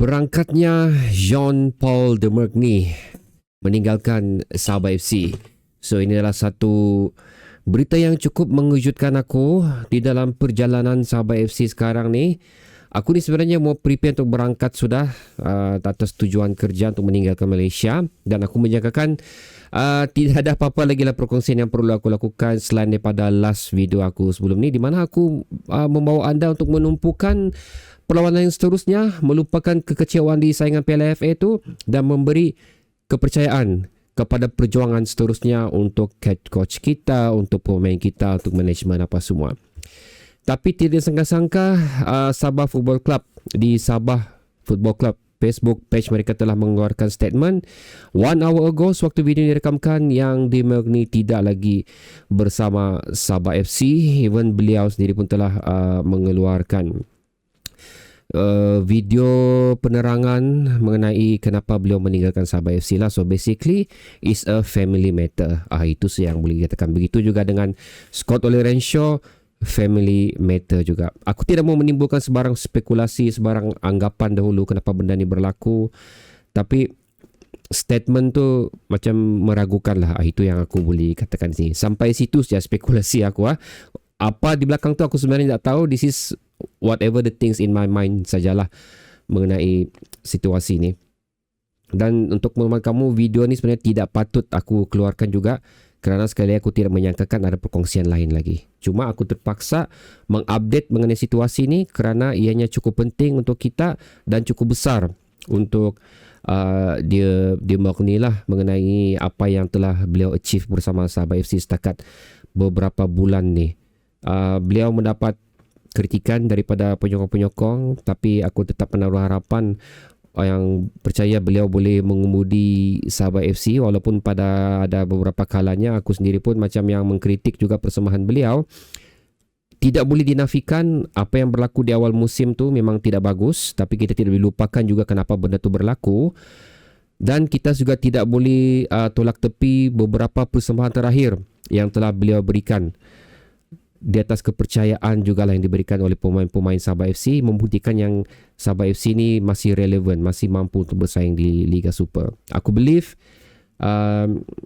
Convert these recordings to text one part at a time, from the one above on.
Berangkatnya Jean-Paul Demerkny meninggalkan Sabah FC. So ini adalah satu berita yang cukup mengejutkan aku di dalam perjalanan Sabah FC sekarang ni. Aku ni sebenarnya mau prepare untuk berangkat sudah atas tujuan kerja untuk meninggalkan Malaysia, dan aku menyangkakan tidak ada apa-apa lagi lah perkongsian yang perlu aku lakukan selain daripada last video aku sebelum ni, di mana aku membawa anda untuk menumpukan perlawanan yang seterusnya, melupakan kekecewaan di saingan Piala FA itu dan memberi kepercayaan kepada perjuangan seterusnya untuk head coach kita, untuk pemain kita, untuk manajemen apa semua. Tapi tidak sangka-sangka Sabah Football Club di Sabah Football Club Facebook page mereka telah mengeluarkan statement 1 hour ago sewaktu video ini direkamkan yang Demerkny tidak lagi bersama Sabah FC. Even beliau sendiri pun telah mengeluarkan video penerangan mengenai kenapa beliau meninggalkan Sabah FC lah. So basically is a family matter. Itu yang boleh dikatakan. Begitu juga dengan Scott Ollerenshaw, family matter juga. Aku tidak mau menimbulkan sebarang spekulasi, sebarang anggapan dahulu kenapa benda ni berlaku. Tapi statement tu macam meragukan lah. Itu yang aku boleh katakan sini. Sampai situ saja spekulasi aku. Apa di belakang tu aku sebenarnya tak tahu. This is whatever the things in my mind sajalah mengenai situasi ni. Dan untuk maklumat kamu, video ni sebenarnya tidak patut aku keluarkan juga, kerana sekali aku tidak menyangkakan ada perkongsian lain lagi. Cuma aku terpaksa mengupdate mengenai situasi ni kerana ianya cukup penting untuk kita dan cukup besar untuk dia Demerkny lah, mengenai apa yang telah beliau achieve bersama Sabah FC setakat beberapa bulan ni. Beliau mendapat kritikan daripada penyokong-penyokong, tapi aku tetap menaruh harapan yang percaya beliau boleh mengemudi Sabah FC, walaupun pada ada beberapa kalanya aku sendiri pun macam yang mengkritik juga persembahan beliau. Tidak boleh dinafikan apa yang berlaku di awal musim tu memang tidak bagus, tapi kita tidak boleh lupakan juga kenapa benda tu berlaku, dan kita juga tidak boleh tolak tepi beberapa persembahan terakhir yang telah beliau berikan di atas kepercayaan juga lah yang diberikan oleh pemain-pemain Sabah FC, membuktikan yang Sabah FC ni masih relevan, masih mampu untuk bersaing di Liga Super. Aku believe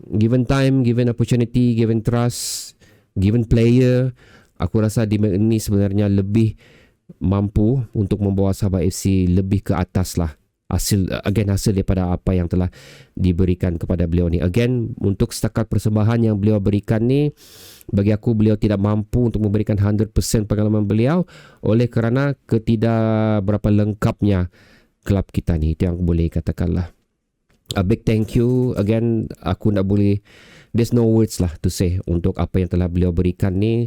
given time, given opportunity, given trust, given player, aku rasa Demerkny sebenarnya lebih mampu untuk membawa Sabah FC lebih ke atas lah. Hasil daripada apa yang telah diberikan kepada beliau ni. Again, untuk setakat persembahan yang beliau berikan ni, bagi aku beliau tidak mampu untuk memberikan 100% pengalaman beliau oleh kerana ketidak berapa lengkapnya kelab kita ni. Itu yang aku boleh katakan lah. A big thank you. Again, aku tak boleh, there's no words lah to say untuk apa yang telah beliau berikan ni.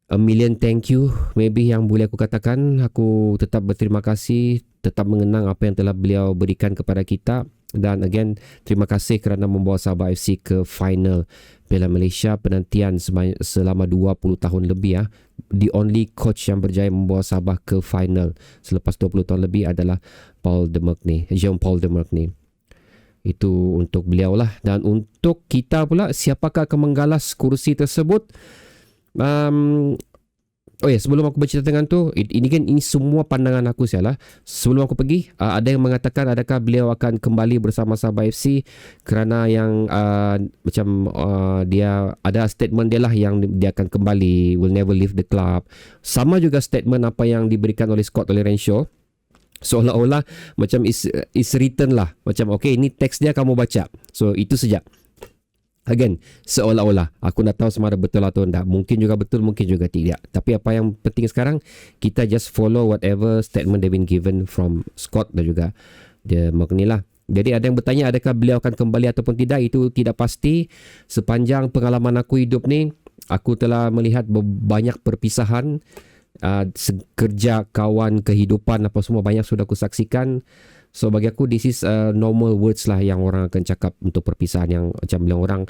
A million thank you maybe yang boleh aku katakan. Aku tetap berterima kasih, tetap mengenang apa yang telah beliau berikan kepada kita. Dan again, terima kasih kerana membawa Sabah FC ke final Piala Malaysia, penantian selama 20 tahun lebih. The only coach yang berjaya membawa Sabah ke final selepas 20 tahun lebih adalah Jean-Paul Demerkny. Itu untuk beliau lah. Dan untuk kita pula, siapakah akan menggalas kursi tersebut? Sebelum aku bercerita tentang tu, ini semua pandangan aku salah. Sebelum aku pergi, ada yang mengatakan adakah beliau akan kembali bersama Sabah FC kerana yang dia ada statement dia lah yang dia akan kembali, will never leave the club. Sama juga statement apa yang diberikan oleh Scott Ollerenshaw, seolah-olah macam is written lah, macam okay, ini teks dia kamu baca. So itu saja. Again, seolah-olah. Aku tak tahu sama ada betul atau tidak. Mungkin juga betul, mungkin juga tidak. Tapi apa yang penting sekarang, kita just follow whatever statement they've been given from Scott dan juga Demerkny lah. Jadi ada yang bertanya adakah beliau akan kembali ataupun tidak. Itu tidak pasti. Sepanjang pengalaman aku hidup ni, aku telah melihat banyak perpisahan. Kerja, kawan, kehidupan apa semua banyak sudah aku saksikan. So bagi aku this is normal words lah yang orang akan cakap untuk perpisahan, yang macam bilang orang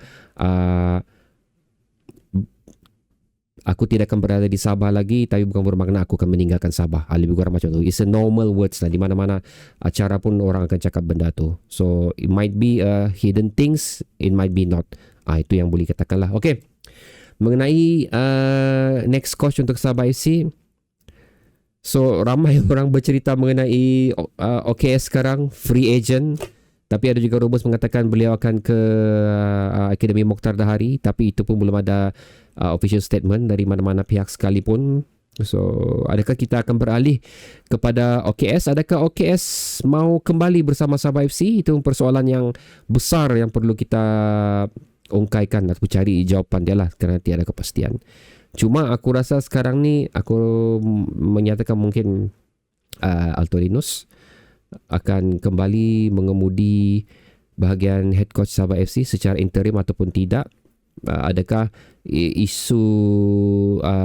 aku tidak akan berada di Sabah lagi, tapi bukan bermakna aku akan meninggalkan Sabah. Lebih kurang macam tu. It's a normal words lah. Di mana-mana acara pun orang akan cakap benda tu. So it might be hidden things, it might be not. Itu yang boleh katakan lah. Okay. Mengenai next coach untuk Sabah FC, So ramai orang bercerita mengenai OKS sekarang free agent, tapi ada juga rumus mengatakan beliau akan ke Akademi Mokhtar Dahari, tapi itu pun belum ada official statement dari mana-mana pihak sekalipun. So adakah kita akan beralih kepada OKS? Adakah OKS mau kembali bersama Sabah FC? Itu persoalan yang besar yang perlu kita ungkaikan atau cari jawapan dia lah, kerana tiada kepastian. Cuma aku rasa sekarang ni aku menyatakan mungkin Alto Linus akan kembali mengemudi bahagian head coach Sabah FC secara interim ataupun tidak. Adakah isu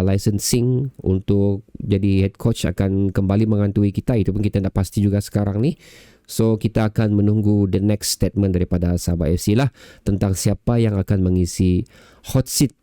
licensing untuk jadi head coach akan kembali menghantui kita? Itu pun kita tak pasti juga sekarang ni. So kita akan menunggu the next statement daripada Sabah FC lah tentang siapa yang akan mengisi hot seat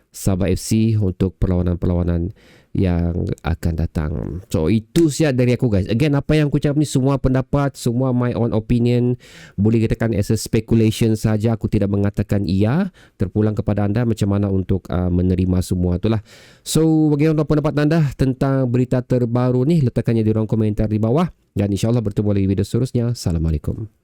Sabah FC untuk perlawanan-perlawanan yang akan datang. So itu saja dari aku guys. Again, apa yang aku cakap ni semua pendapat, semua my own opinion. Boleh katakan as a speculation saja. Aku tidak mengatakan iya. Terpulang kepada anda macam mana untuk menerima semua itulah. So bagaimana pendapat anda tentang berita terbaru ni? Letakkannya di ruang komentar di bawah. Dan insyaAllah bertemu lagi video seterusnya. Assalamualaikum.